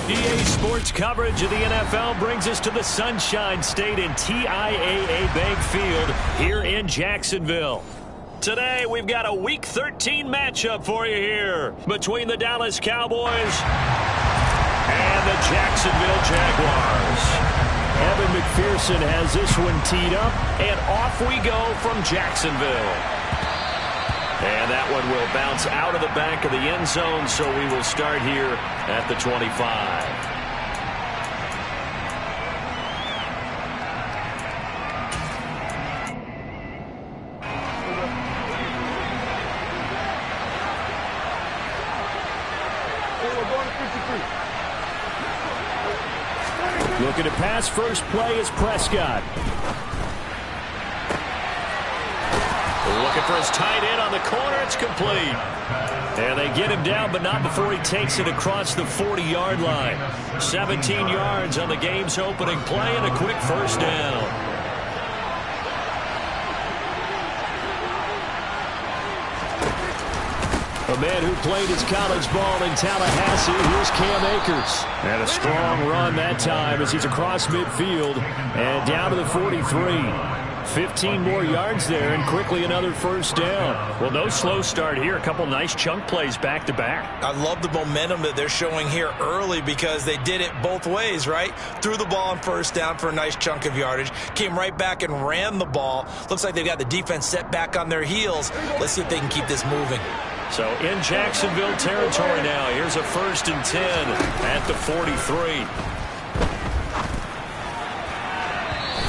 EA Sports coverage of the NFL brings us to the Sunshine State and TIAA Bank Field here in Jacksonville. Today, we've got a Week 13 matchup for you here between the Dallas Cowboys and the Jacksonville Jaguars. Evan McPherson has this one teed up, and off we go from Jacksonville. And that one will bounce out of the back of the end zone, so we will start here at the 25. Looking to pass, first play is Prescott. Looking for his tight end on the corner. It's complete. And they get him down, but not before he takes it across the 40-yard line. 17 yards on the game's opening play and a quick first down. A man who played his college ball in Tallahassee, here's Cam Akers. And a strong run that time as he's across midfield and down to the 43. 15 more yards there and quickly another first down. Well, no slow start here. A couple nice chunk plays back-to-back. I love the momentum that they're showing here early because they did it both ways, right? Threw the ball on first down for a nice chunk of yardage. Came right back and ran the ball. Looks like they've got the defense set back on their heels. Let's see if they can keep this moving. So in Jacksonville territory now. Here's a 1st and 10 at the 43.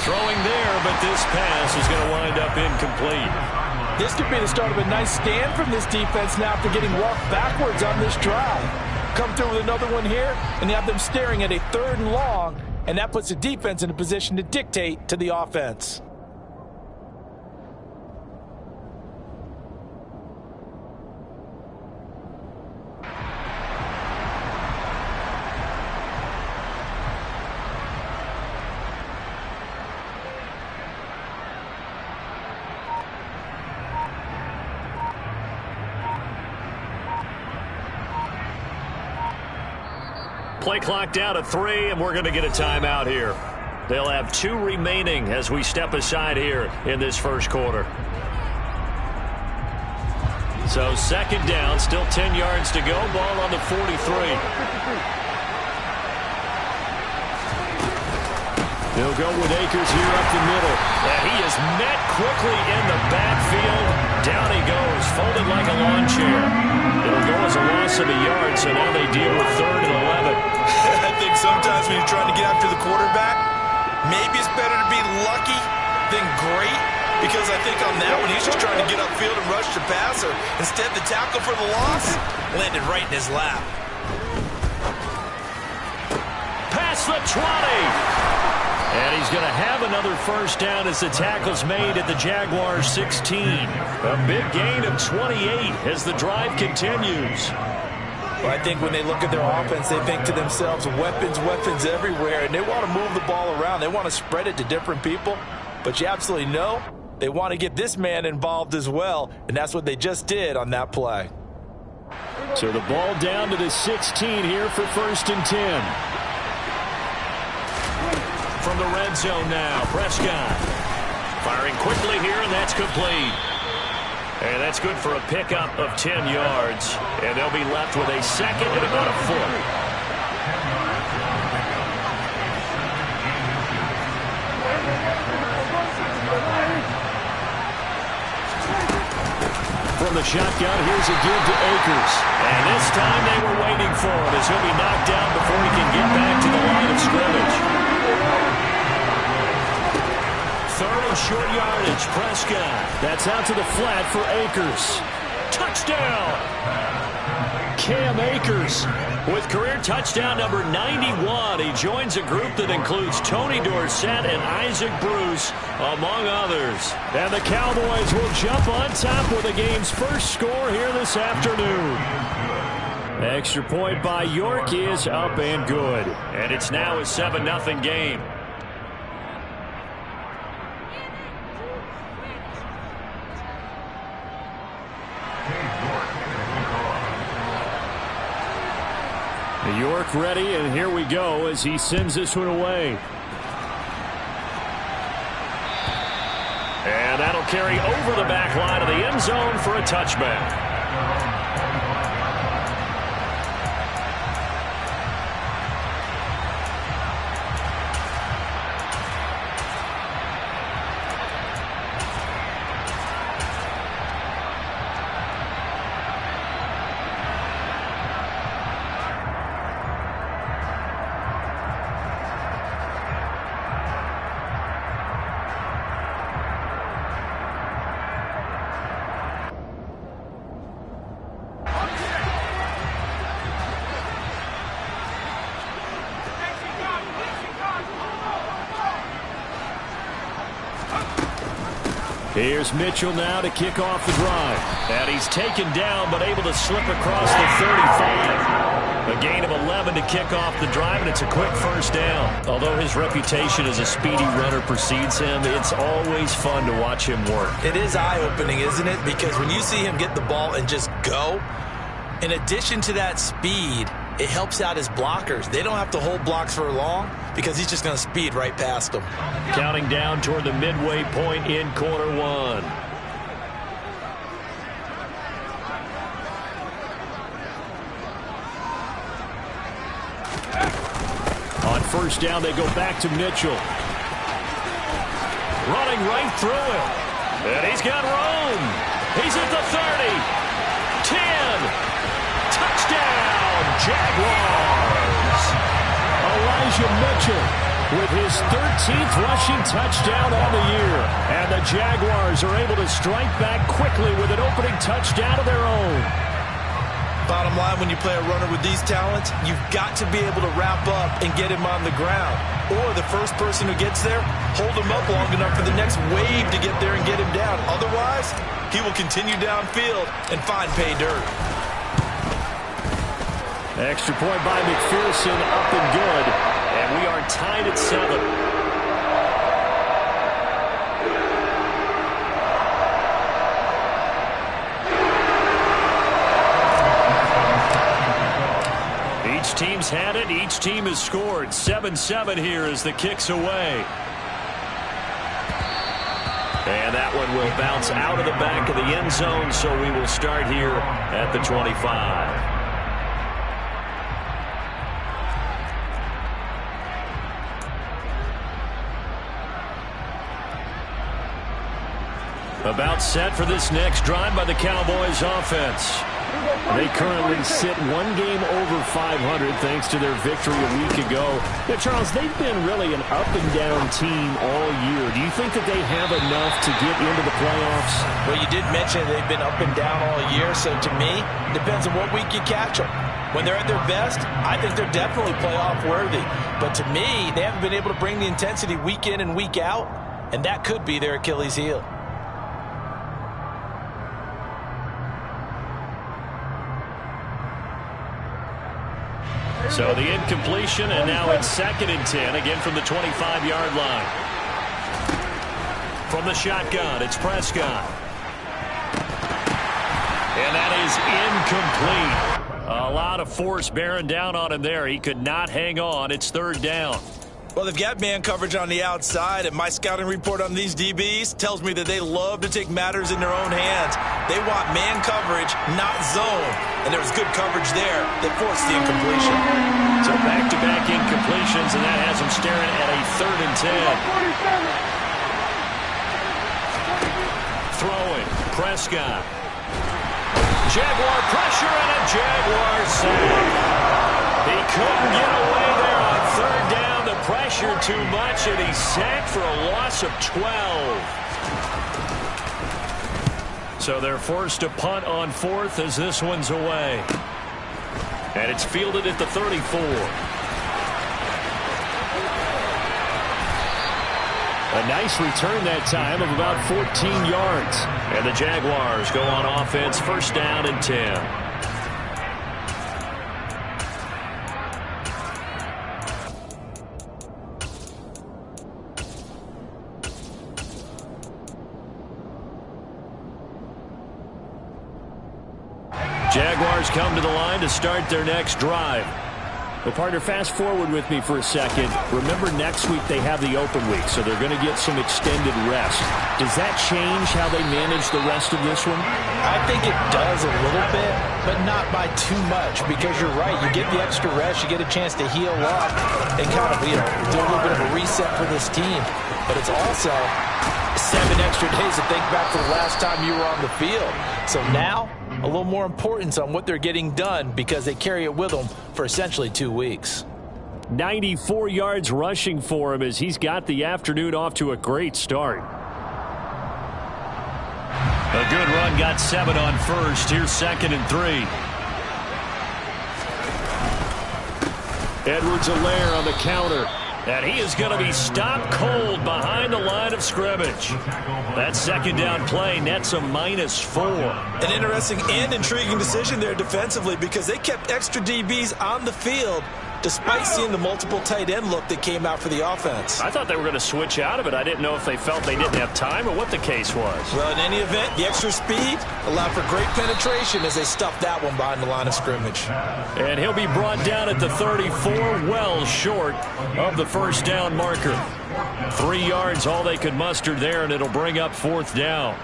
Throwing there, but this pass is going to wind up incomplete. This could be the start of a nice stand from this defense now after getting walked backwards on this drive. Come through with another one here, and you have them staring at a 3rd and long, and that puts the defense in a position to dictate to the offense. Play clock down to 3, and we're going to get a timeout here. They'll have 2 remaining as we step aside here in this first quarter. So 2nd down, still 10 yards to go. Ball on the 43. They'll go with Akers here up the middle. And he is met quickly in the backfield. Down he goes, folded like a lawn chair. It'll go as a loss of a yard, so now they deal with 3rd and 11. I think sometimes when you're trying to get after the quarterback, maybe it's better to be lucky than great, because I think on that one he's just trying to get upfield and rush the passer. Instead, the tackle for the loss landed right in his lap. Past the 20. And he's going to have another first down as the tackle's made at the Jaguars 16. A big gain of 28 as the drive continues. Well, I think when they look at their offense, they think to themselves, weapons, weapons everywhere, and they want to move the ball around. They want to spread it to different people, but you absolutely know they want to get this man involved as well, and that's what they just did on that play. So the ball down to the 16 here for 1st and 10. From the red zone now, Prescott firing quickly here, and that's complete. And that's good for a pickup of 10 yards. And they'll be left with a 2nd and about a foot. From the shotgun, here's a give to Akers. And this time they were waiting for him as he'll be knocked down before he can get back to the line of scrimmage. 3rd and short yardage, Prescott. That's out to the flat for Akers. Touchdown! Cam Akers with career touchdown number 91. He joins a group that includes Tony Dorsett and Isaac Bruce, among others. And the Cowboys will jump on top with the game's first score here this afternoon. Extra point by York is up and good. And it's now a 7-0 game. York ready, and here we go as he sends this one away. And that'll carry over the back line of the end zone for a touchback. Here's Mitchell now to kick off the drive. And he's taken down but able to slip across the 35. A gain of 11 to kick off the drive, and it's a quick first down. Although his reputation as a speedy runner precedes him, it's always fun to watch him work. It is eye-opening, isn't it? Because when you see him get the ball and just go, in addition to that speed, it helps out his blockers. They don't have to hold blocks for long because he's just going to speed right past them. Counting down toward the midway point in quarter one. On first down, they go back to Mitchell. Running right through him. And he's got room. He's at the 30. 10. Touchdown, Jaguars. Elijah Mitchell with his 13th rushing touchdown on the year. And the Jaguars are able to strike back quickly with an opening touchdown of their own. Bottom line, when you play a runner with these talents, you've got to be able to wrap up and get him on the ground. Or the first person who gets there, hold him up long enough for the next wave to get there and get him down. Otherwise, he will continue downfield and find pay dirt. Extra point by McPherson, up and good. And we are tied at 7. Each team's had it. Each team has scored. 7-7 here as the kick's away. And that one will bounce out of the back of the end zone, so we will start here at the 25. About set for this next drive by the Cowboys offense. They currently sit one game over 500 thanks to their victory a week ago. Now, Charles, they've been really an up-and-down team all year. Do you think that they have enough to get into the playoffs? Well, you did mention they've been up and down all year, so to me, it depends on what week you catch them. When they're at their best, I think they're definitely playoff worthy. But to me, they haven't been able to bring the intensity week in and week out, and that could be their Achilles heel. So the incompletion, and now it's 2nd and 10, again from the 25-yard line. From the shotgun, it's Prescott. And that is incomplete. A lot of force bearing down on him there. He could not hang on. It's 3rd down. Well, they've got man coverage on the outside, and my scouting report on these DBs tells me that they love to take matters in their own hands. They want man coverage, not zone. And there was good coverage there that forced the incompletion. So back-to-back incompletions, and that has them staring at a 3rd and 10. Throwing, Prescott. Jaguar pressure and a Jaguar sack. He couldn't get away there on 3rd down. The pressure too much, and he's sacked for a loss of 12. So they're forced to punt on 4th as this one's away. And it's fielded at the 34. A nice return that time of about 14 yards. And the Jaguars go on offense, 1st down and 10. Jaguars come to the line to start their next drive. Well, partner, fast forward with me for a second. Remember, next week they have the open week, so they're going to get some extended rest. Does that change how they manage the rest of this one? I think it does a little bit, but not by too much, because you're right. You get the extra rest, you get a chance to heal up and kind of, do a little bit of a reset for this team. But it's also 7 extra days to think back to the last time you were on the field. So now, a little more importance on what they're getting done because they carry it with them for essentially 2 weeks. 94 yards rushing for him as he's got the afternoon off to a great start. A good run, got 7 on first. Here's 2nd and 3. Edwards-Helaire on the counter. And he is going to be stopped cold behind the line of scrimmage. That 2nd down play nets a -4. An interesting and intriguing decision there defensively because they kept extra DBs on the field despite seeing the multiple tight end look that came out for the offense. I thought they were going to switch out of it. I didn't know if they felt they didn't have time or what the case was. Well, in any event, the extra speed allowed for great penetration as they stuffed that one behind the line of scrimmage. And he'll be brought down at the 34, well short of the first down marker. 3 yards, all they could muster there, and it'll bring up 4th down.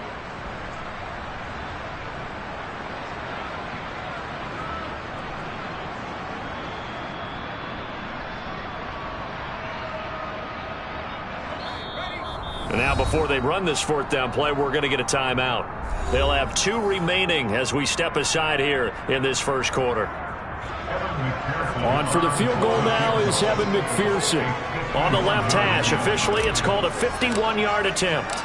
And now before they run this 4th down play, we're going to get a timeout. They'll have 2 remaining as we step aside here in this first quarter. On for the field goal now is Evan McPherson. On the left hash, officially it's called a 51-yard attempt.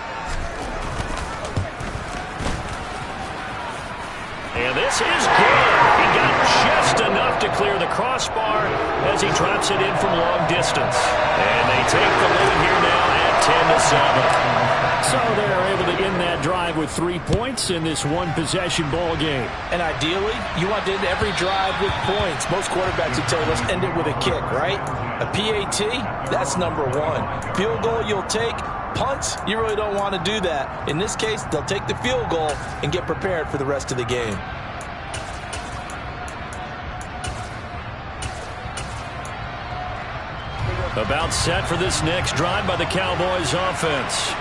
And this is good. He got just enough to clear the crossbar as he drops it in from long distance. And they take the lead here now at 10-7. So they're able to end that drive with 3 points in this one-possession ball game. And ideally, you want to end every drive with points. Most quarterbacks would tell you, let's end it with a kick, right? A PAT, that's number 1. Field goal you'll take. Punts, you really don't want to do that. In this case, they'll take the field goal and get prepared for the rest of the game. About set for this next drive by the Cowboys offense.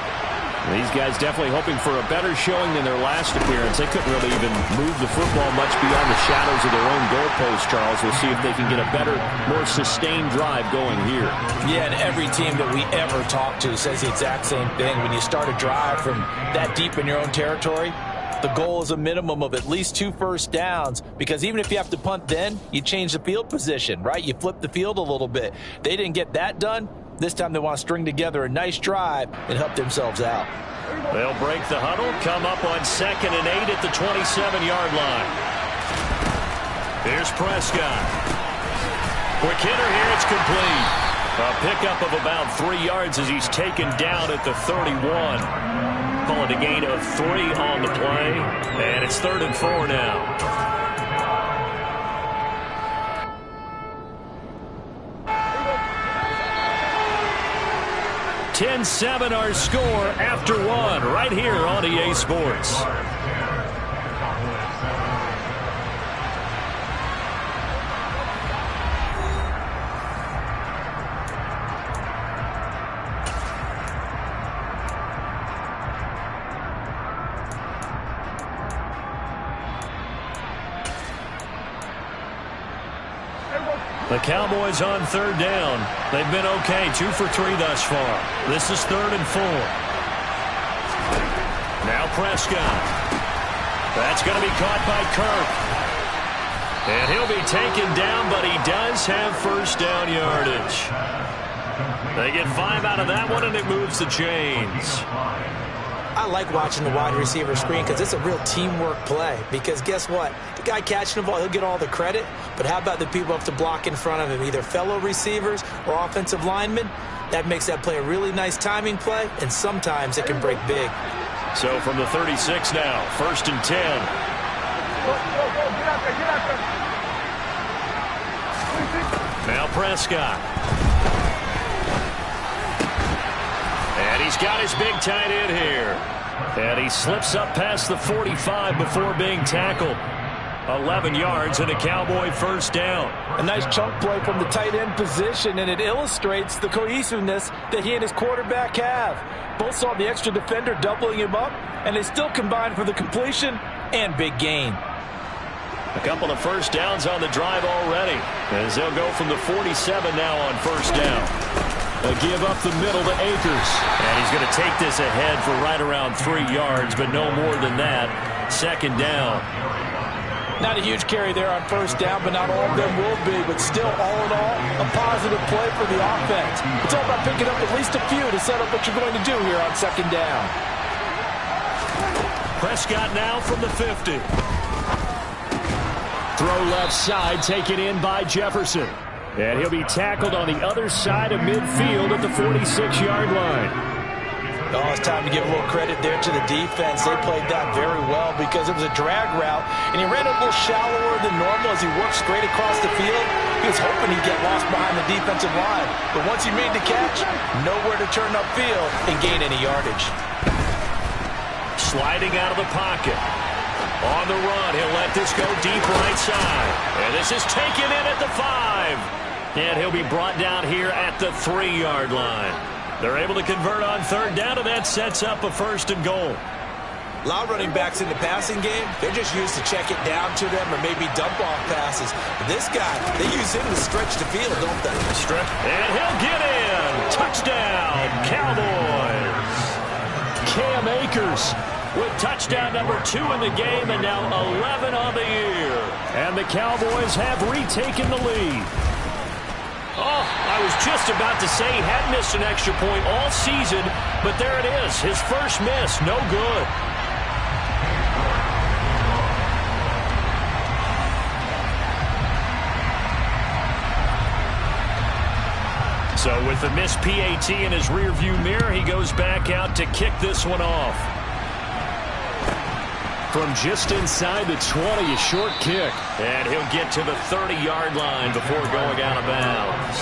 These guys definitely hoping for a better showing than their last appearance. They couldn't really even move the football much beyond the shadows of their own goalpost, Charles. We'll see if they can get a better, more sustained drive going here. Yeah, and every team that we ever talk to says the exact same thing. When you start a drive from that deep in your own territory, the goal is a minimum of at least 2 first downs, because even if you have to punt then, you change the field position, right? You flip the field a little bit. They didn't get that done. This time they want to string together a nice drive and help themselves out. They'll break the huddle, come up on 2nd and 8 at the 27-yard line. Here's Prescott. Quick hitter here, it's complete. A pickup of about 3 yards as he's taken down at the 31. Call it a gain of 3 on the play, and it's 3rd and 4 now. 10-7 our score after 1 right here on EA Sports. The Cowboys on 3rd down. They've been okay, 2 for 3 thus far. This is 3rd and 4. Now Prescott. That's going to be caught by Kirk. And he'll be taken down, but he does have first down yardage. They get 5 out of that one, and it moves the chains. I like watching the wide receiver screen because it's a real teamwork play. Because guess what? The guy catching the ball, he'll get all the credit. But how about the people up to block in front of him, either fellow receivers or offensive linemen? That makes that play a really nice timing play, and sometimes it can break big. So from the 36 now, 1st and 10. Now Prescott. And he's got his big tight end here. And he slips up past the 45 before being tackled. 11 yards and a Cowboy first down. A nice chunk play from the tight end position, and it illustrates the cohesiveness that he and his quarterback have. Both saw the extra defender doubling him up, and they still combined for the completion and big gain. A couple of first downs on the drive already, as they'll go from the 47 now on first down. They'll give up the middle to Akers. And he's going to take this ahead for right around 3 yards, but no more than that. Second down. Not a huge carry there on first down, but not all of them will be. But still, all in all, a positive play for the offense. It's all about picking up at least a few to set up what you're going to do here on second down. Prescott now from the 50. Throw left side, taken in by Jefferson. And he'll be tackled on the other side of midfield at the 46-yard line. Oh, it's time to give a little credit there to the defense. They played that very well because it was a drag route, and he ran a little shallower than normal as he worked straight across the field. He was hoping he'd get lost behind the defensive line. But once he made the catch, nowhere to turn upfield and gain any yardage. Sliding out of the pocket. On the run, he'll let this go deep right side. And this is taken in at the 5. And he'll be brought down here at the 3-yard line. They're able to convert on third down, and that sets up a first and goal. A lot of running backs in the passing game, they're just used to check it down to them or maybe dump off passes. But this guy, they use him to stretch the field, don't they? Strip. And he'll get in. Touchdown, Cowboys. Cam Akers with touchdown number 2 in the game, and now 11 on the year. And the Cowboys have retaken the lead. Oh, I was just about to say he had missed an extra point all season, but there it is. His first miss, no good. So with the missed PAT in his rearview mirror, he goes back out to kick this one off. From just inside the 20, a short kick. And he'll get to the 30-yard line before going out of bounds.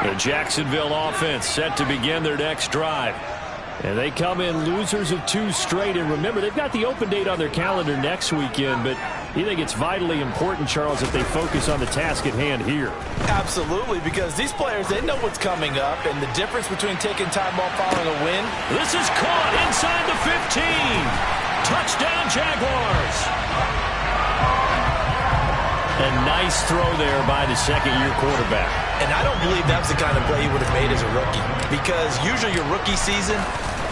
The Jacksonville offense set to begin their next drive. And they come in losers of 2 straight. And remember, they've got the open date on their calendar next weekend. But you think it's vitally important, Charles, that they focus on the task at hand here? Absolutely, because these players, they know what's coming up. And the difference between taking time off following a win. This is caught inside the 15. Touchdown, Jaguars. A nice throw there by the second-year quarterback. And I don't believe that's the kind of play he would have made as a rookie. Because usually your rookie season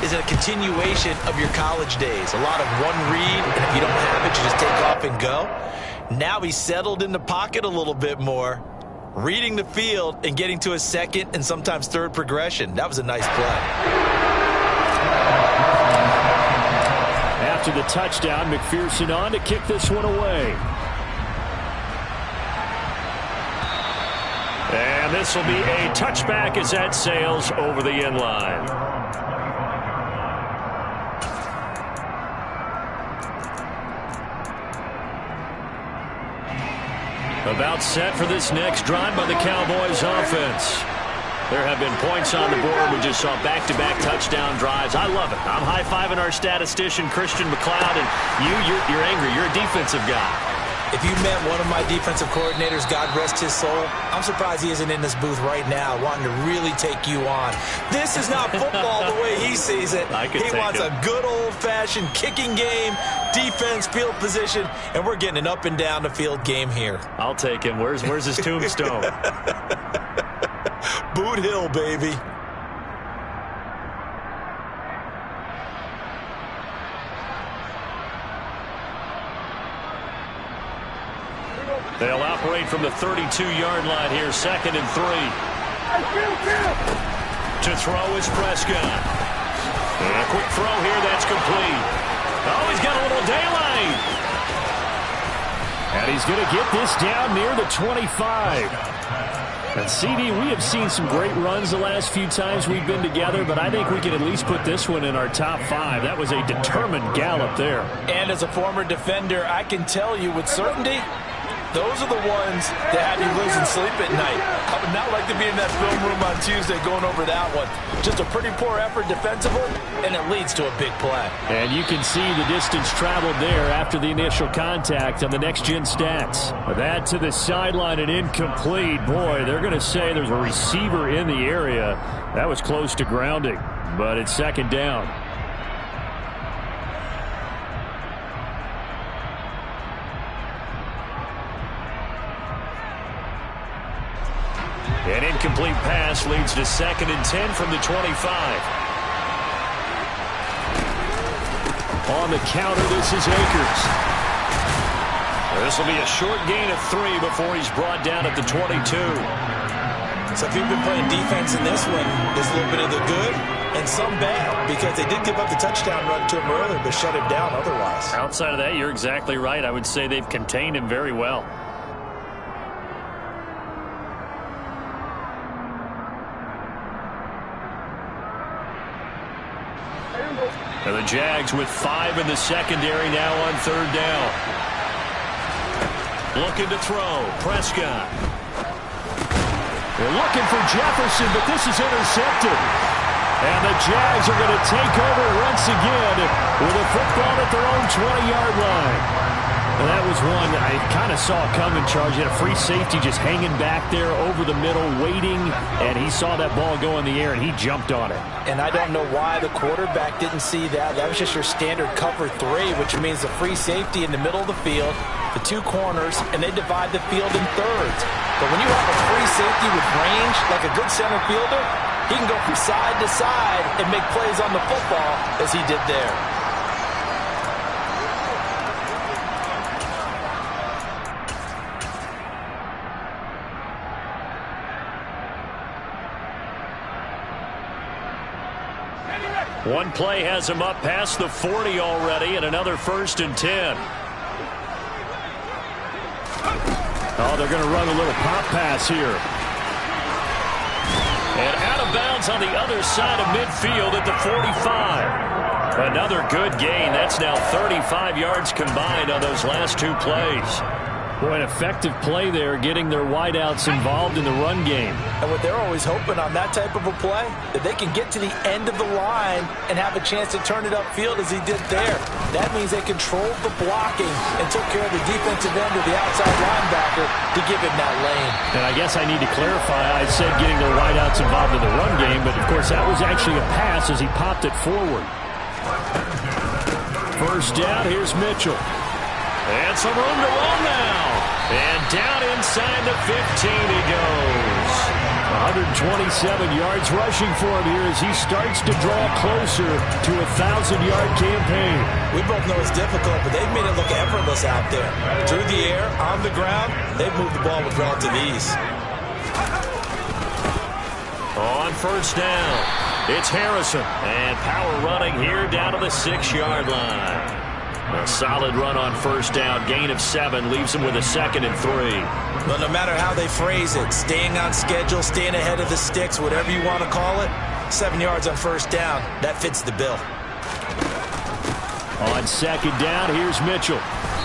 is a continuation of your college days. A lot of one read, and if you don't have it, you just take off and go. Now he's settled in the pocket a little bit more, reading the field and getting to a second and sometimes third progression. That was a nice play. After the touchdown, McPherson on to kick this one away. And this will be a touchback as that sails over the end line. About set for this next drive by the Cowboys offense. There have been points on the board. We just saw back-to-back touchdown drives. I love it. I'm high-fiving our statistician, Christian McLeod, and you're angry. You're a defensive guy. If you met one of my defensive coordinators, God rest his soul, I'm surprised he isn't in this booth right now wanting to really take you on. This is not football the way he sees it. He wants a good old-fashioned kicking game, defense, field position, and we're getting an up and down the field game here. I'll take him. Where's his tombstone? Boot Hill, baby. They'll operate from the 32-yard line here, 2nd and 3. To throw is Prescott. And a quick throw here, that's complete. Oh, he's got a little daylight. And he's going to get this down near the 25. And CD, we have seen some great runs the last few times we've been together, but I think we can at least put this one in our top 5. That was a determined gallop there. And as a former defender, I can tell you with certainty, those are the ones that have you losing sleep at night. I would not like to be in that film room on Tuesday going over that one. Just a pretty poor effort defensively, and it leads to a big play. And you can see the distance traveled there after the initial contact on the next-gen stats. That to the sideline and incomplete. Boy, they're going to say there's a receiver in the area. That was close to grounding, but it's second down. An incomplete pass leads to 2nd and 10 from the 25. On the counter, this is Akers. This will be a short gain of 3 before he's brought down at the 22. So if you've been playing defense in this one, there's a little bit of the good and some bad, because they did give up the touchdown run to him earlier, but shut him down otherwise. Outside of that, you're exactly right. I would say they've contained him very well. And the Jags with 5 in the secondary now on 3rd down. Looking to throw. Prescott. They're looking for Jefferson, but this is intercepted. And the Jags are going to take over once again with a football at their own 20-yard line. And that was one I kind of saw coming, Charles. You had a free safety just hanging back there over the middle, waiting, and he saw that ball go in the air, and he jumped on it. And I don't know why the quarterback didn't see that. That was just your standard cover 3, which means the free safety in the middle of the field, the 2 corners, and they divide the field in thirds. But when you have a free safety with range, like a good center fielder, he can go from side to side and make plays on the football as he did there. One play has him up past the 40 already, and another 1st and 10. Oh, they're going to run a little pop pass here. And out of bounds on the other side of midfield at the 45. Another good gain. That's now 35 yards combined on those last 2 plays. Boy, an effective play there, getting their wideouts involved in the run game. And what they're always hoping on that type of a play, that they can get to the end of the line and have a chance to turn it upfield as he did there. That means they controlled the blocking and took care of the defensive end or the outside linebacker to give him that lane. And I guess I need to clarify, I said getting their wideouts involved in the run game, but of course that was actually a pass as he popped it forward. 1st down, here's Mitchell. And some room to run now. And down inside the 15 he goes. 127 yards rushing for him here as he starts to draw closer to a 1,000-yard campaign. We both know it's difficult, but they've made it look effortless out there. Through the air, on the ground, they've moved the ball with relative ease. On 1st down, it's Harrison. And power running here down to the 6-yard line. A solid run on 1st down, gain of 7, leaves him with a 2nd and 3. But no matter how they phrase it, staying on schedule, staying ahead of the sticks, whatever you want to call it, 7 yards on 1st down, that fits the bill. On 2nd down, here's Mitchell.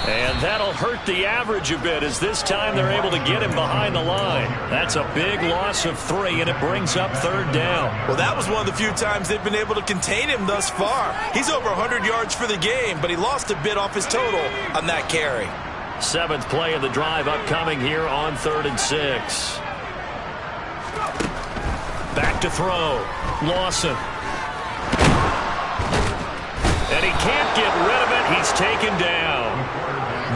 And that'll hurt the average a bit as this time they're able to get him behind the line. That's a big loss of 3, and it brings up 3rd down. Well, that was one of the few times they've been able to contain him thus far. He's over 100 yards for the game, but he lost a bit off his total on that carry. 7th play of the drive upcoming here on 3rd and 6. Back to throw. Lawson. And he can't get rid of it. He's taken down.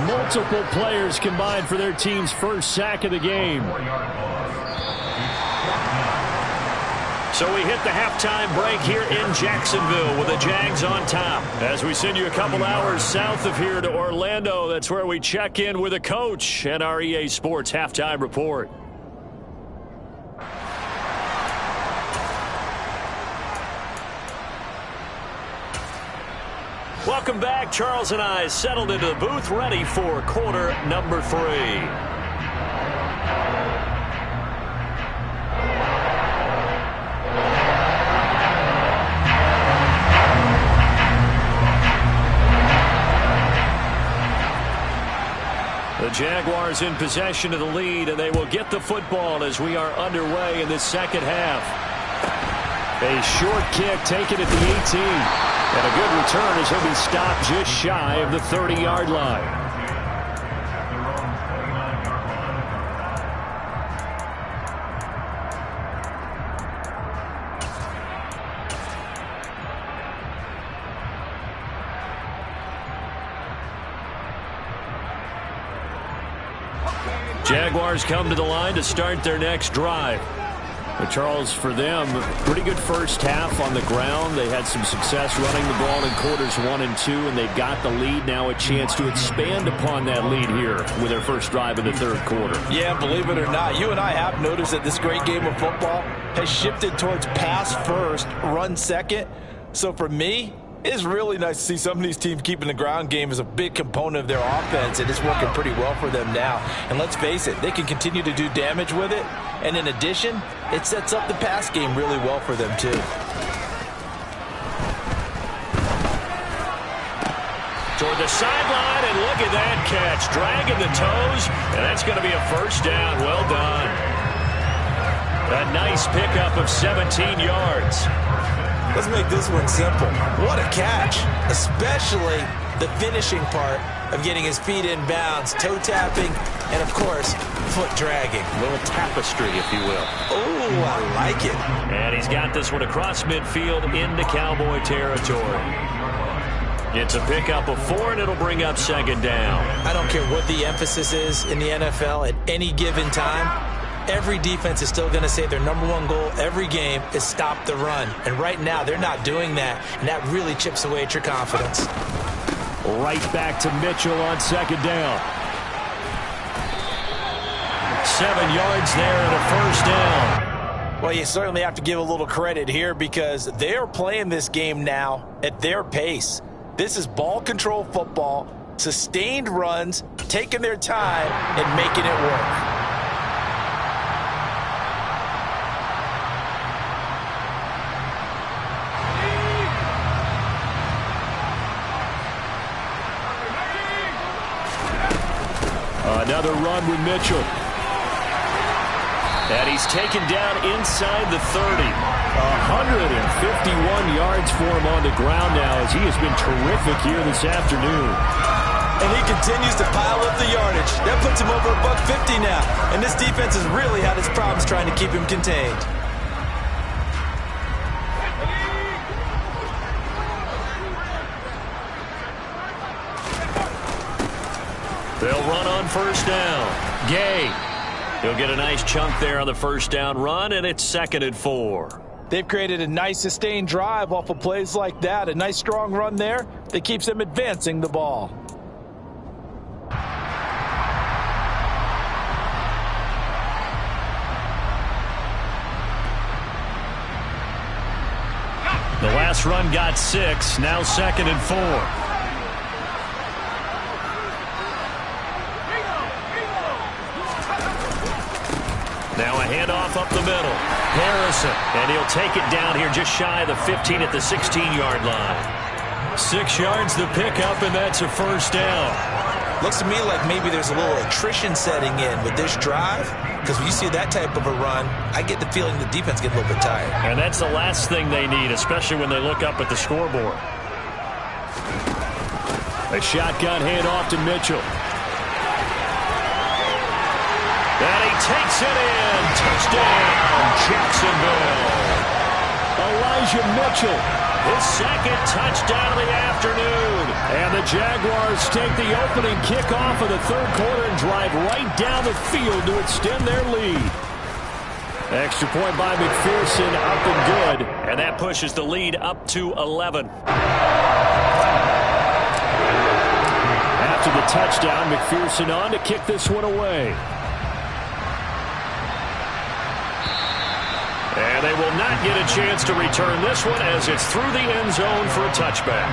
Multiple players combined for their team's 1st sack of the game. So we hit the halftime break here in Jacksonville with the Jags on top. As we send you a couple hours south of here to Orlando, that's where we check in with a coach and our EA Sports halftime report. Welcome back. Charles and I settled into the booth, ready for quarter number 3. Jaguars in possession of the lead, and they will get the football as we are underway in this second half. A short kick taken at the 18. And a good return as he'll be stopped just shy of the 30-yard line. Jaguars come to the line to start their next drive. But Charles, for them, pretty good first half on the ground. They had some success running the ball in quarters 1 and 2, and they've got the lead. Now a chance to expand upon that lead here with their first drive in the third quarter. Yeah, believe it or not, you and I have noticed that this great game of football has shifted towards pass first, run second. So for me, it's really nice to see some of these teams keeping the ground game as a big component of their offense, and it's working pretty well for them now. And let's face it, they can continue to do damage with it. And in addition, it sets up the pass game really well for them, too. Toward the sideline, and look at that catch. Dragging the toes, and that's going to be a first down. Well done. A nice pickup of 17 yards. Let's make this one simple. What a catch, especially the finishing part of getting his feet in bounds, toe tapping, and of course, foot dragging. A little tapestry, if you will. Oh, I like it. And he's got this one across midfield into Cowboy territory. It's a pickup of 4, and it'll bring up second down. I don't care what the emphasis is in the NFL at any given time. Every defense is still going to say their #1 goal every game is stop the run. And right now, they're not doing that, and that really chips away at your confidence. Right back to Mitchell on second down. 7 yards there and a first down. Well, you certainly have to give a little credit here because they're playing this game now at their pace. This is ball control football, sustained runs, taking their time, and making it work. Another run with Mitchell. And he's taken down inside the 30. 151 yards for him on the ground now as he has been terrific here this afternoon. And he continues to pile up the yardage. That puts him over $150 now. And this defense has really had its problems trying to keep him contained. They'll run on first down. Gay. He'll get a nice chunk there on the first down run, and it's 2nd and 4. They've created a nice sustained drive off of plays like that. A nice strong run there that keeps them advancing the ball. The last run got 6. Now 2nd and 4. Now a handoff up the middle. Harrison, and he'll take it down here just shy of the 15 at the 16-yard line. 6 yards the pickup, and that's a first down. Looks to me like maybe there's a little attrition setting in with this drive, because when you see that type of a run, I get the feeling the defense gets a little bit tired. And that's the last thing they need, especially when they look up at the scoreboard. A shotgun handoff to Mitchell. And he takes it in. Touchdown, Jacksonville. Elijah Mitchell, his 2nd touchdown of the afternoon. And the Jaguars take the opening kickoff of the third quarter and drive right down the field to extend their lead. Extra point by McPherson, up and good. And that pushes the lead up to 11. After the touchdown, McPherson on to kick this one away. And they will not get a chance to return this one as it's through the end zone for a touchback.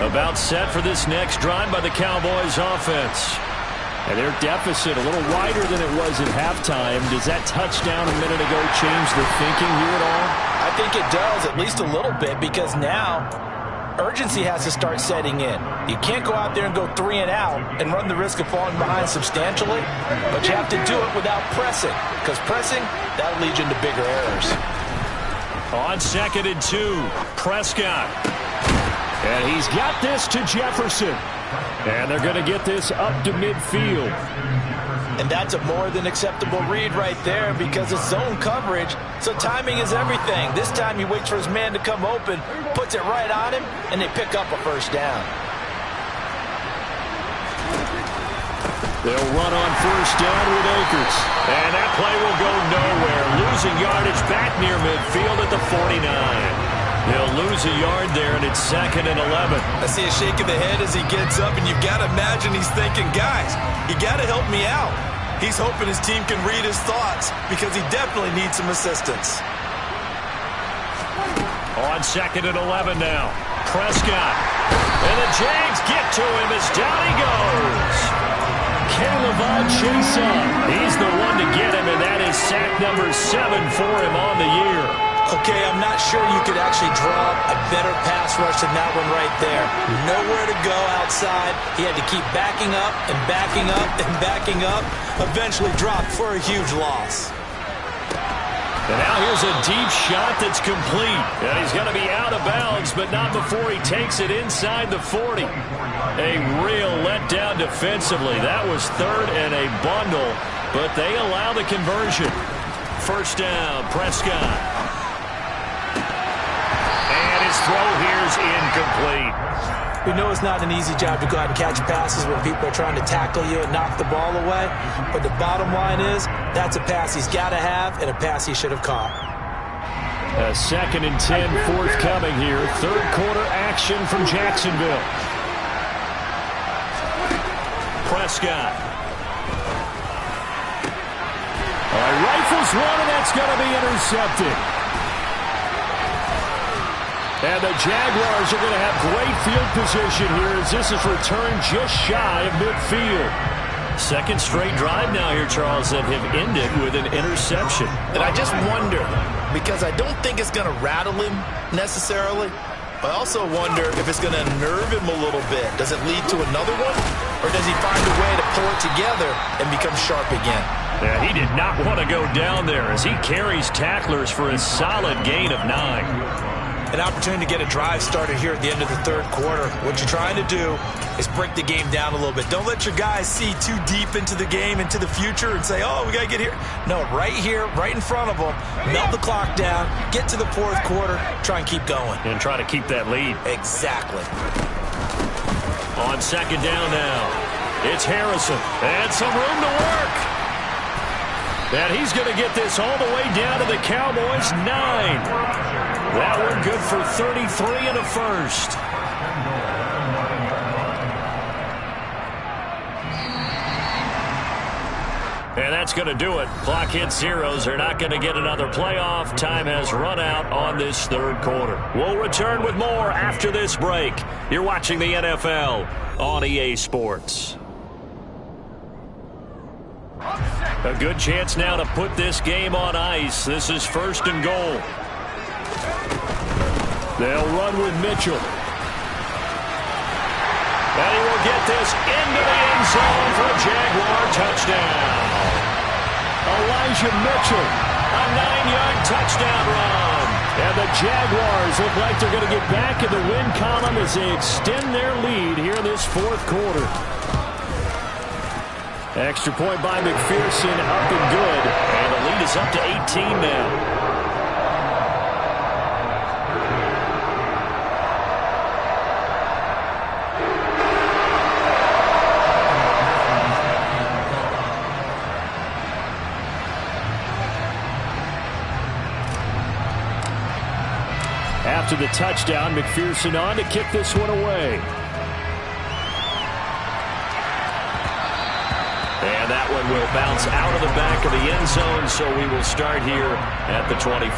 About set for this next drive by the Cowboys offense. And their deficit a little wider than it was at halftime. Does that touchdown a minute ago change their thinking here at all? I think it does, at least a little bit, because now urgency has to start setting in. You can't go out there and go 3 and out and run the risk of falling behind substantially, but you have to do it without pressing, because pressing, that'll lead you into bigger errors. On 2nd and 2, Prescott. And he's got this to Jefferson. And they're going to get this up to midfield. And that's a more than acceptable read right there because it's zone coverage, so timing is everything. This time he waits for his man to come open, puts it right on him, and they pick up a first down. They'll run on first down with Akers. And that play will go nowhere. Losing yardage back near midfield at the 49. They'll lose a yard there, and it's 2nd and 11. I see a shake of the head as he gets up, and you've got to imagine he's thinking, guys, you got to help me out. He's hoping his team can read his thoughts because he definitely needs some assistance. On 2nd and 11 now. Prescott. And the Jags get to him as down he goes. K'Lavon Chaisson. He's the one to get him, and that is sack number 7 for him on the year. Okay, I'm not sure you could actually draw a better pass rush than that one right there. Nowhere to go outside. He had to keep backing up and backing up and backing up. Eventually dropped for a huge loss. And now here's a deep shot that's complete. And he's going to be out of bounds, but not before he takes it inside the 40. A real letdown defensively. That was 3rd and a bundle, but they allow the conversion. First down, Prescott. His throw here's incomplete. We know it's not an easy job to go out and catch passes when people are trying to tackle you and knock the ball away. But the bottom line is, that's a pass he's got to have and a pass he should have caught. A 2nd and 10 forthcoming here. 3rd quarter action from Jacksonville. Prescott. All right, rifles one, and that's going to be intercepted. And the Jaguars are going to have great field position here as this is returned just shy of midfield. 2nd straight drive now here, Charles, that have ended with an interception. And I just wonder, because I don't think it's going to rattle him necessarily, I also wonder if it's going to nerve him a little bit. Does it lead to another one? Or does he find a way to pull it together and become sharp again? Yeah, he did not want to go down there as he carries tacklers for a solid gain of 9. An opportunity to get a drive started here at the end of the 3rd quarter. What you're trying to do is break the game down a little bit. Don't let your guys see too deep into the game, into the future, and say, oh, we got to get here. No, right here, right in front of them, melt the clock down, get to the 4th quarter, try and keep going. And try to keep that lead. Exactly. On 2nd down now, it's Harrison. And some room to work. And he's going to get this all the way down to the Cowboys' 9. That one good for 33 and a first. And that's going to do it. Clock hits zeros. They're not going to get another playoff. Time has run out on this 3rd quarter. We'll return with more after this break. You're watching the NFL on EA Sports. A good chance now to put this game on ice. This is 1st and goal. They'll run with Mitchell. And he will get this into the end zone for a Jaguar touchdown. Elijah Mitchell, a 9-yard touchdown run. And the Jaguars look like they're going to get back in the win column as they extend their lead here in this 4th quarter. Extra point by McPherson, up and good. And the lead is up to 18 now. After the touchdown, McPherson on to kick this one away. And that one will bounce out of the back of the end zone, so we will start here at the 25.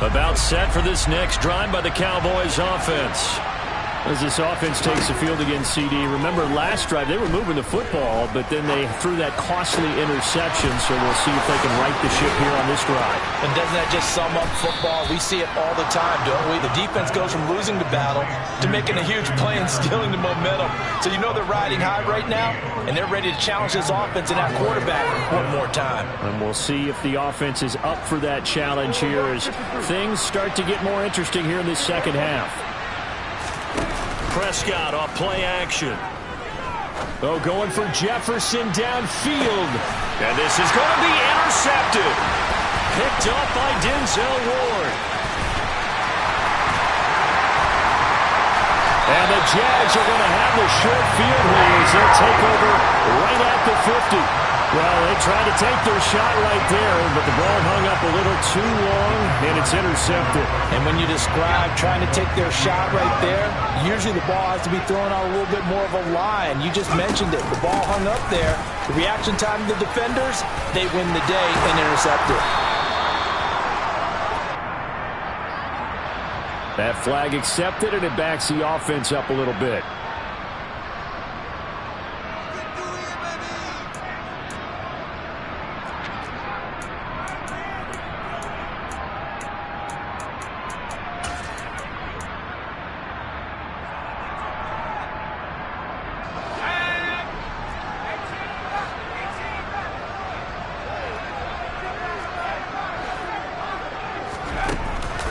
About set for this next drive by the Cowboys offense. As this offense takes the field against CD, remember last drive they were moving the football, but then they threw that costly interception, so we'll see if they can right the ship here on this drive. And doesn't that just sum up football? We see it all the time, don't we? The defense goes from losing the battle to making a huge play and stealing the momentum. So you know they're riding high right now, and they're ready to challenge this offense and that quarterback one more time. And we'll see if the offense is up for that challenge here as things start to get more interesting here in this second half. Prescott off play action. Oh, going for Jefferson downfield. And this is going to be intercepted. Picked up by Denzel Ward. And the Jags are going to have the short field here as they'll take over right at the 50. Well, they tried to take their shot right there, but the ball hung up a little too long, and it's intercepted. And when you describe trying to take their shot right there, usually the ball has to be thrown out a little bit more of a line. You just mentioned it. The ball hung up there. The reaction time of the defenders, they win the day and intercept it. That flag accepted, and it backs the offense up a little bit.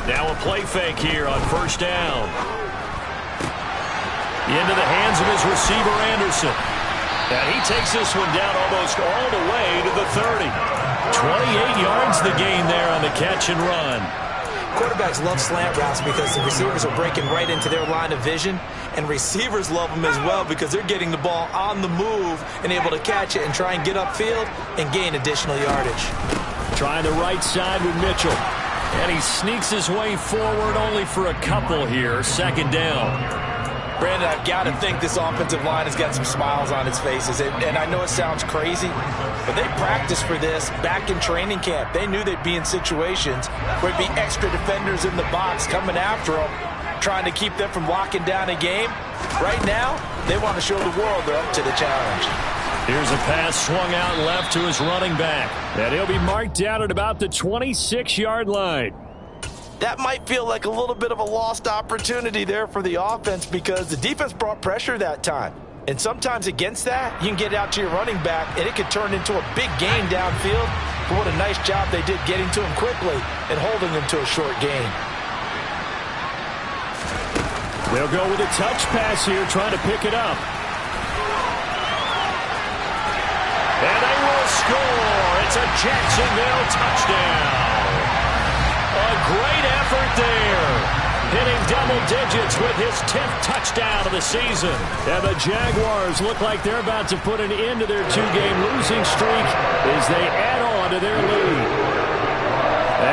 Now a play fake here on first down. Into the hands of his receiver, Anderson. And he takes this one down almost all the way to the 30. 28 yards the gain there on the catch and run. Quarterbacks love slant routes because the receivers are breaking right into their line of vision, and receivers love them as well because they're getting the ball on the move and able to catch it and try and get upfield and gain additional yardage. Trying the right side with Mitchell. And he sneaks his way forward only for a couple here. Second down. Brandon, I've got to think this offensive line has got some smiles on its faces. And I know it sounds crazy, but they practiced for this back in training camp. They knew they'd be in situations where it'd be extra defenders in the box coming after them, trying to keep them from locking down a game. Right now, they want to show the world they're up to the challenge. Here's a pass swung out left to his running back. And he'll be marked down at about the 26-yard line. That might feel like a little bit of a lost opportunity there for the offense because the defense brought pressure that time. And sometimes against that, you can get out to your running back, and it could turn into a big gain downfield. But what a nice job they did getting to him quickly and holding him to a short gain. They'll go with a touch pass here, trying to pick it up. And they will score. It's a Jacksonville touchdown. A great effort there. Hitting double digits with his 10th touchdown of the season. And the Jaguars look like they're about to put an end to their two-game losing streak as they add on to their lead.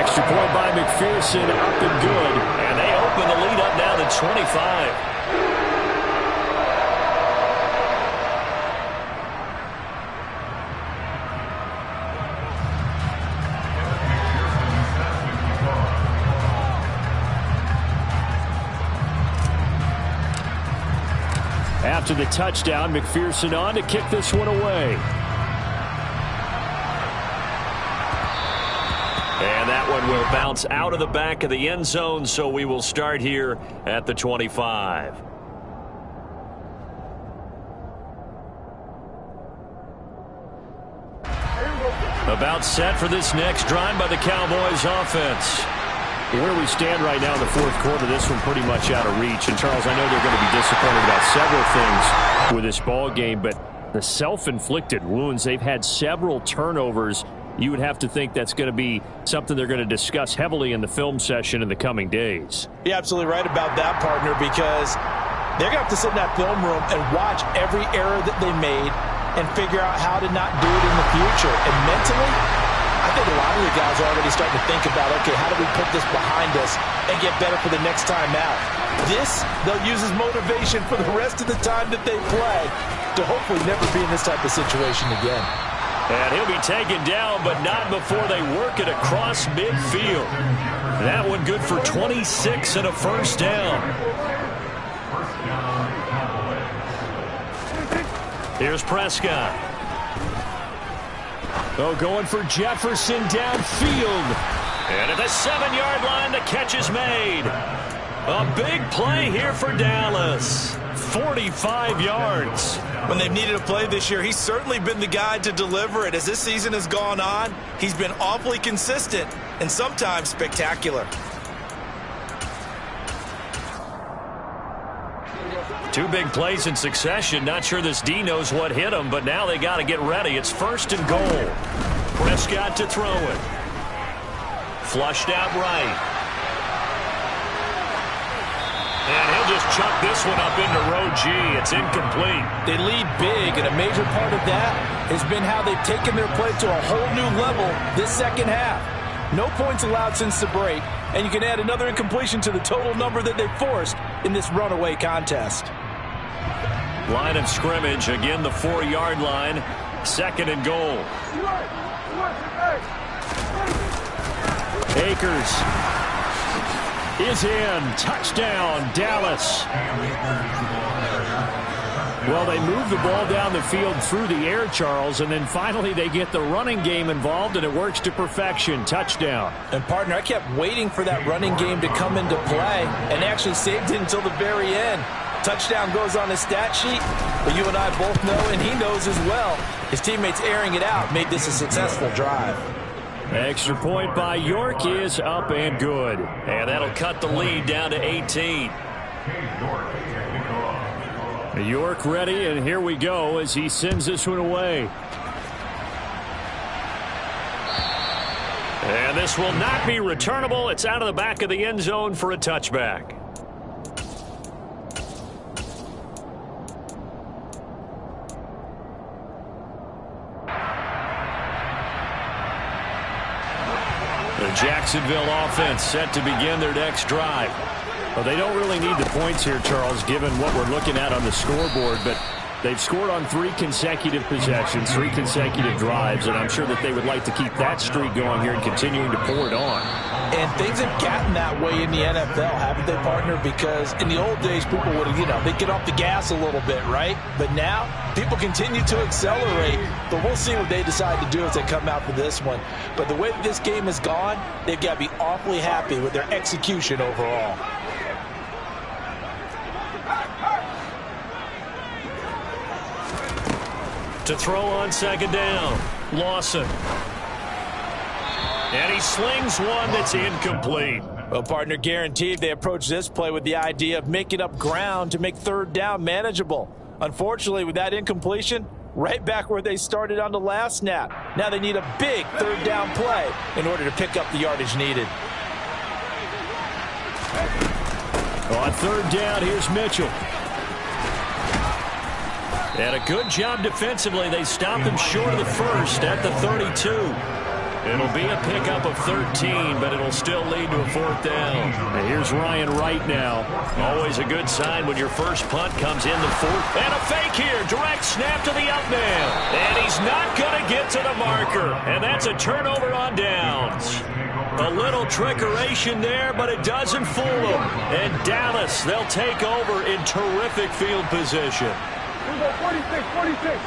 Extra point by McPherson, up and good. And they open the lead up now to 25. After the touchdown, McPherson on to kick this one away. And that one will bounce out of the back of the end zone, so we will start here at the 25. About set for this next drive by the Cowboys offense. Where we stand right now in the fourth quarter, this one pretty much out of reach. And, Charles, I know they're going to be disappointed about several things with this ball game, but the self-inflicted wounds, they've had several turnovers. You would have to think that's going to be something they're going to discuss heavily in the film session in the coming days. You're absolutely right about that, partner, because they're going to have to sit in that film room and watch every error that they made and figure out how to not do it in the future. And mentally, I think a lot of the guys are already starting to think about, okay, how do we put this behind us and get better for the next time out? This, they'll use as motivation for the rest of the time that they play to hopefully never be in this type of situation again. And he'll be taken down, but not before they work it across midfield. That one good for 26 and a first down. Here's Prescott. Oh, going for Jefferson downfield. And at the 7-yard line, the catch is made. A big play here for Dallas. 45 yards. When they've needed a play this year, he's certainly been the guy to deliver it. As this season has gone on, he's been awfully consistent and sometimes spectacular. Two big plays in succession. Not sure this D knows what hit him, but now they got to get ready. It's 1st and goal. Prescott to throw it. Flushed out right. And he'll just chuck this one up into row G. It's incomplete. They lead big, and a major part of that has been how they've taken their play to a whole new level this second half. No points allowed since the break, and you can add another incompletion to the total number that they forced in this runaway contest. Line of scrimmage, again the 4-yard line. 2nd and goal. Akers is in. Touchdown, Dallas. Well, they move the ball down the field through the air, Charles, and then finally they get the running game involved, and it works to perfection. Touchdown. And, partner, I kept waiting for that running game to come into play and actually saved it until the very end. Touchdown goes on the stat sheet, but you and I both know, and he knows as well, his teammates airing it out made this a successful drive. Extra point by York is up and good. And that'll cut the lead down to 18. York ready, and here we go as he sends this one away. And this will not be returnable. It's out of the back of the end zone for a touchback. The Jacksonville offense set to begin their next drive. Well, they don't really need the points here, Charles, given what we're looking at on the scoreboard, but they've scored on 3 consecutive possessions, 3 consecutive drives, and I'm sure that they would like to keep that streak going here and continuing to pour it on. And things have gotten that way in the NFL, haven't they, partner? Because in the old days, people would, they'd get off the gas a little bit, right? But now, people continue to accelerate. But we'll see what they decide to do as they come out for this one. But the way that this game has gone, they've got to be awfully happy with their execution overall. To throw on 2nd down, Lawson. And he slings one that's incomplete. Well, partner, guaranteed they approach this play with the idea of making up ground to make 3rd down manageable. Unfortunately, with that incompletion, right back where they started on the last snap. Now they need a big 3rd down play in order to pick up the yardage needed. On 3rd down, here's Mitchell. And a good job defensively. They stopped them short of the first at the 32. It'll be a pickup of 13, but it'll still lead to a 4th down. And here's Ryan Wright now. Always a good sign when your first punt comes in the 4th. And a fake here. Direct snap to the up man. And he's not going to get to the marker. And that's a turnover on downs. A little trickeration there, but it doesn't fool them. And Dallas, they'll take over in terrific field position. 46.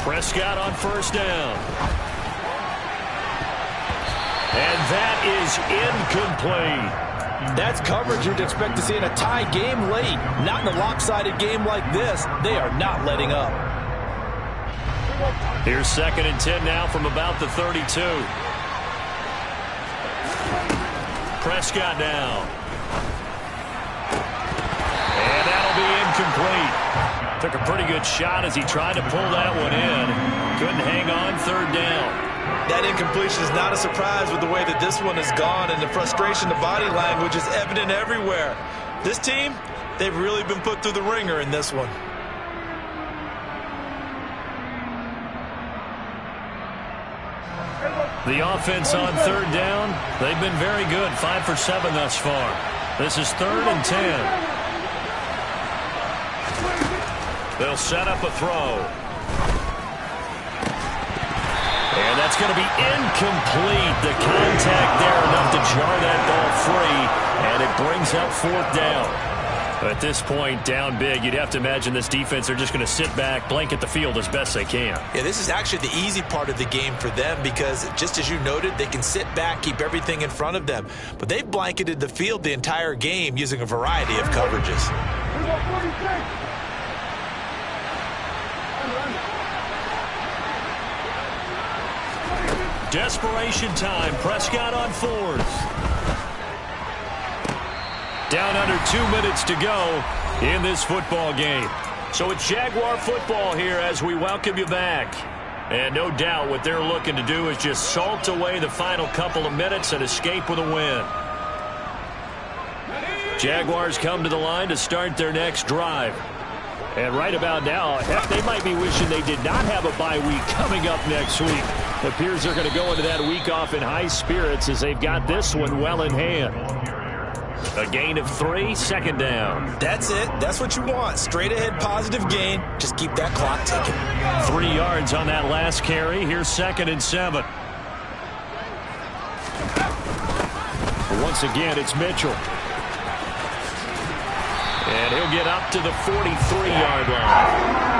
Prescott on 1st down. And that is incomplete. That's coverage you'd expect to see in a tie game late. Not in a lopsided game like this. They are not letting up. Here's 2nd and 10 now from about the 32. Prescott now. And that'll be incomplete. Took a pretty good shot as he tried to pull that one in. Couldn't hang on 3rd down. That incompletion is not a surprise with the way that this one has gone, and the frustration, the body language is evident everywhere. This team, they've really been put through the ringer in this one. The offense on 3rd down, they've been very good. 5 for 7 thus far. This is 3rd and 10. They'll set up a throw. And that's going to be incomplete. The contact there enough to jar that ball free, and it brings up 4th down. At this point, down big, you'd have to imagine this defense are just going to sit back, blanket the field as best they can. Yeah, this is actually the easy part of the game for them because, just as you noted, they can sit back, keep everything in front of them. But they've blanketed the field the entire game using a variety of coverages. Desperation time. Prescott on 4th. Down under 2 minutes to go in this football game. So it's Jaguar football here as we welcome you back. And no doubt what they're looking to do is just salt away the final couple of minutes and escape with a win. Jaguars come to the line to start their next drive. And right about now, heck, they might be wishing they did not have a bye week coming up next week. It appears they're going to go into that week off in high spirits as they've got this one well in hand. A gain of 3, 2nd down. That's it. That's what you want. Straight ahead positive gain. Just keep that clock ticking. 3 yards on that last carry. Here's 2nd and 7. Once again, it's Mitchell. And he'll get up to the 43-yard line.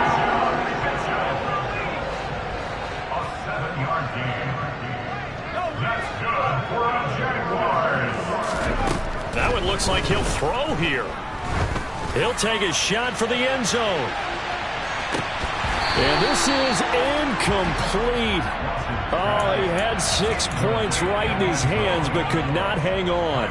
That one looks like he'll throw here. He'll take a shot for the end zone. And this is incomplete. Oh, he had 6 points right in his hands but could not hang on.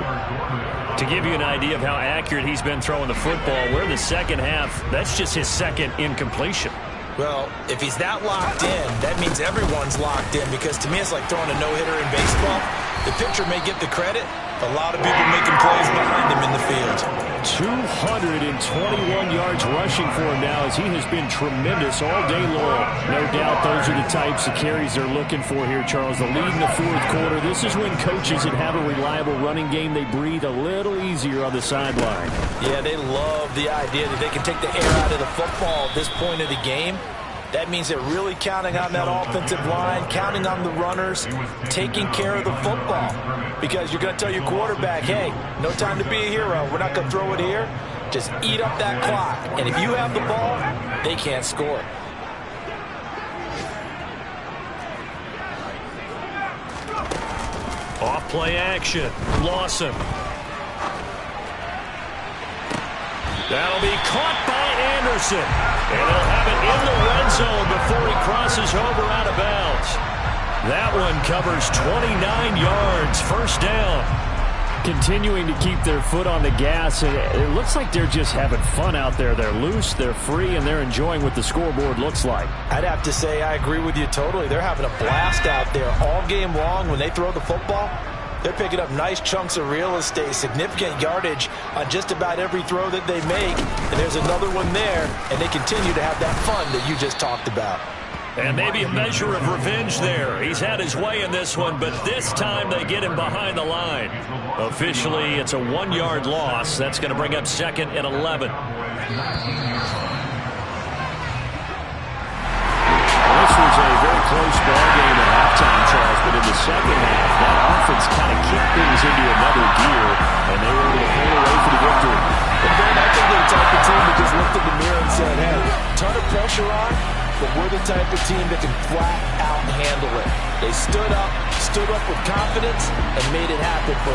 To give you an idea of how accurate he's been throwing the football, we're in the second half. That's just his 2nd incompletion. Well, if he's that locked in, that means everyone's locked in because to me it's like throwing a no-hitter in baseball. The pitcher may get the credit, a lot of people making plays behind him in the field. 221 yards rushing for him now as he has been tremendous all day long. No doubt those are the types of carries they're looking for here, Charles. The lead in the 4th quarter. This is when coaches that have a reliable running game, they breathe a little easier on the sideline. Yeah, they love the idea that they can take the air out of the football at this point of the game. That means they're really counting on that offensive line, counting on the runners, taking care of the football. Because you're going to tell your quarterback, hey, no time to be a hero. We're not going to throw it here. Just eat up that clock. And if you have the ball, they can't score. Off play action. Lawson. That'll be caught by Anderson. And they'll have it in the red zone before he crosses over out of bounds. That one covers 29 yards. 1st down. Continuing to keep their foot on the gas. And it looks like they're just having fun out there. They're loose, they're free, and they're enjoying what the scoreboard looks like. I'd have to say I agree with you totally. They're having a blast out there all game long when they throw the football. They're picking up nice chunks of real estate, significant yardage on just about every throw that they make. And there's another one there, and they continue to have that fun that you just talked about. And maybe a measure of revenge there. He's had his way in this one, but this time they get him behind the line. Officially, it's a 1-yard loss. That's going to bring up 2nd and 11. This was a very close ball game at halftime, Charles, but in the second half, that offense kind of kicked things into another gear, and they were able to pull away for the victory. But Ben, I think they're the type of team that just looked in the mirror and said, hey, ton of pressure on, but we're the type of team that can flat out handle it. They stood up with confidence, and made it happen for